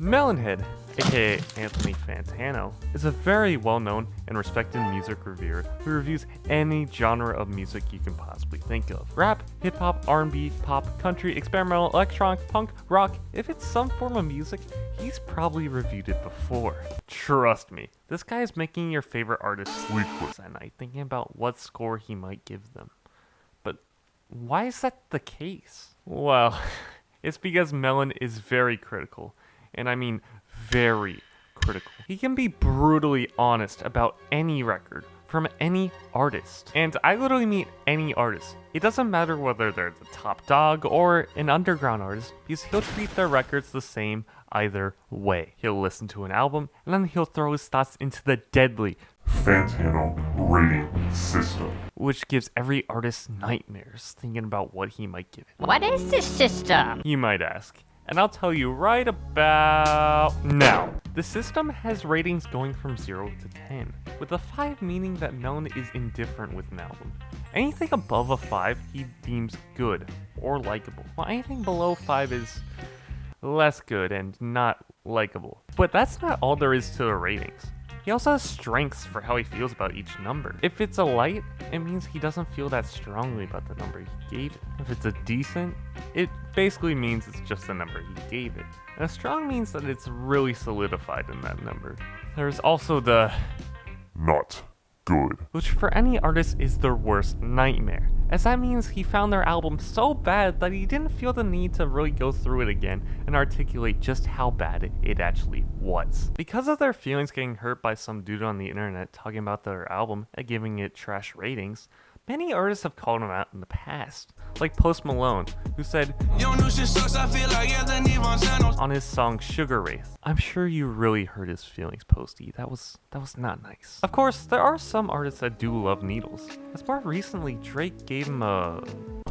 Melonhead, aka Anthony Fantano, is a very well-known and respected music reviewer who reviews any genre of music you can possibly think of. Rap, hip-hop, R&B, pop, country, experimental, electronic, punk, rock. If it's some form of music, he's probably reviewed it before. Trust me, this guy is making your favorite artist sleepless at night thinking about what score he might give them. But why is that the case? Well, it's because Melon is very critical. And I mean very critical. He can be brutally honest about any record from any artist. And I literally mean any artist. It doesn't matter whether they're the top dog or an underground artist, because he'll treat their records the same either way. He'll listen to an album, and then he'll throw his thoughts into the deadly Fantano rating system, which gives every artist nightmares thinking about what he might give it. What is this system? You might ask. And I'll tell you right about now. The system has ratings going from 0 to 10, with a 5 meaning that Melon is indifferent with an album. Anything above a 5 he deems good or likable, while anything below 5 is less good and not likable. But that's not all there is to the ratings. He also has strengths for how he feels about each number. If it's a light, it means he doesn't feel that strongly about the number he gave it. If it's a decent, it basically means it's just the number he gave it. And a strong means that it's really solidified in that number. There's also the not good, which for any artist is their worst nightmare, as that means he found their album so bad that he didn't feel the need to really go through it again and articulate just how bad it actually was. Because of their feelings getting hurt by some dude on the internet talking about their album and giving it trash ratings, many artists have called him out in the past, like Post Malone, who said on his song Sugar Wraith, "I'm sure you really hurt his feelings, Posty. That was not nice." Of course, there are some artists that do love needles. As more recently, Drake gave him a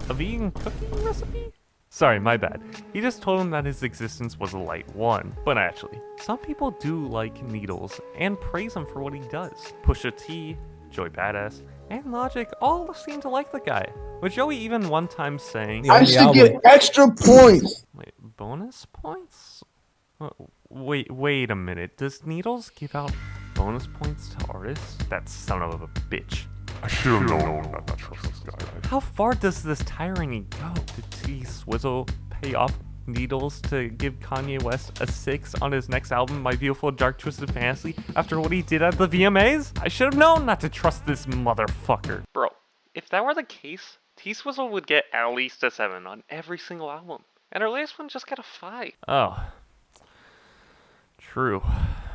vegan cooking recipe? Sorry, my bad. He just told him that his existence was a light one. But actually, some people do like Needles and praise him for what he does. Pusha T, Joey Badass, and Logic all seem to like the guy, with Joey even one time saying, I should get extra points. Wait, bonus points? Wait a minute. Does Needles give out bonus points to artists? That son of a bitch. I should have known not to trust this guy. How far does this tyranny go? Did T Swizzle pay off Needles to give Kanye West a 6 on his next album, My Beautiful Dark Twisted Fantasy, after what he did at the VMAs? I should have known not to trust this motherfucker. Bro, if that were the case, T Swizzle would get at least a 7 on every single album. And her latest one just got a 5. Oh. True.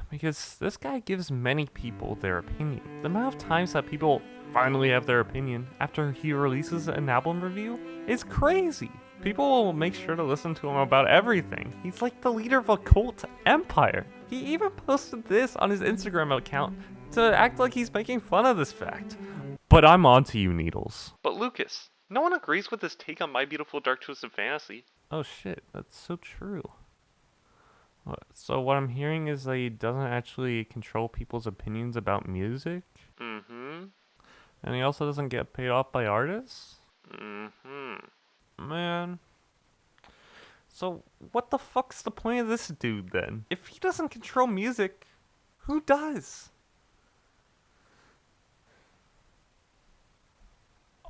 Because this guy gives many people their opinion. The amount of times that people finally have their opinion after he releases an album review is crazy. People will make sure to listen to him about everything. He's like the leader of a cult empire. He even posted this on his Instagram account to act like he's making fun of this fact. But I'm onto you, Needles. But Lucas, no one agrees with his take on My Beautiful Dark Twisted Fantasy. Oh shit, that's so true. So what I'm hearing is that he doesn't actually control people's opinions about music? Mm-hmm. And he also doesn't get paid off by artists? Mm-hmm. Man. So what the fuck's the point of this dude then? If he doesn't control music, who does?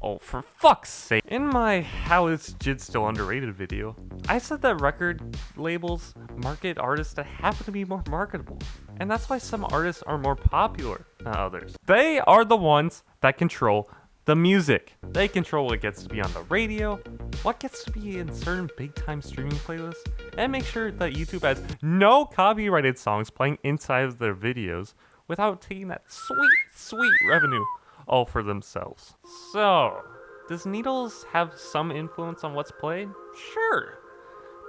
Oh, for fuck's sake. In my How Is Jid Still Underrated video, I said that record labels market artists that happen to be more marketable. And that's why some artists are more popular than others. They are the ones that control the music. They control what gets to be on the radio, what gets to be in certain big-time streaming playlists, and make sure that YouTube has no copyrighted songs playing inside of their videos without taking that sweet revenue all for themselves. So, does Needles have some influence on what's played? Sure.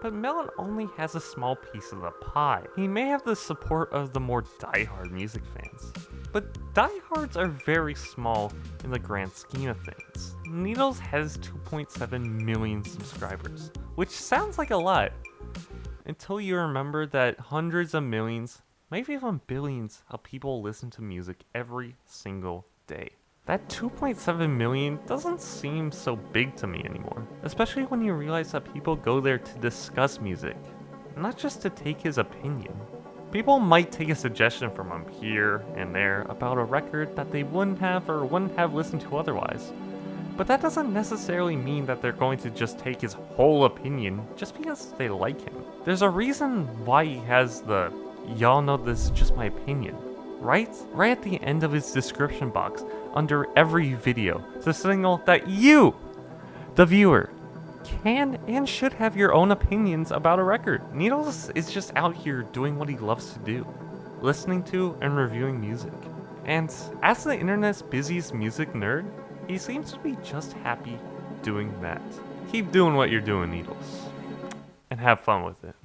But Melon only has a small piece of the pie. He may have the support of the more diehard music fans, but diehards are very small in the grand scheme of things. Needles has 2.7 million subscribers, which sounds like a lot, until you remember that hundreds of millions, maybe even billions of people listen to music every single day. That 2.7 million doesn't seem so big to me anymore, especially when you realize that people go there to discuss music, not just to take his opinion. People might take a suggestion from him here and there about a record that they wouldn't have listened to otherwise. But that doesn't necessarily mean that they're going to just take his whole opinion just because they like him. There's a reason why he has the "y'all know this is just my opinion," right? Right at the end of his description box, under every video, to signal that you, the viewer, can and should have your own opinions about a record. Needles is just out here doing what he loves to do, listening to and reviewing music. And as the internet's busiest music nerd, he seems to be just happy doing that. Keep doing what you're doing, Needles, and have fun with it.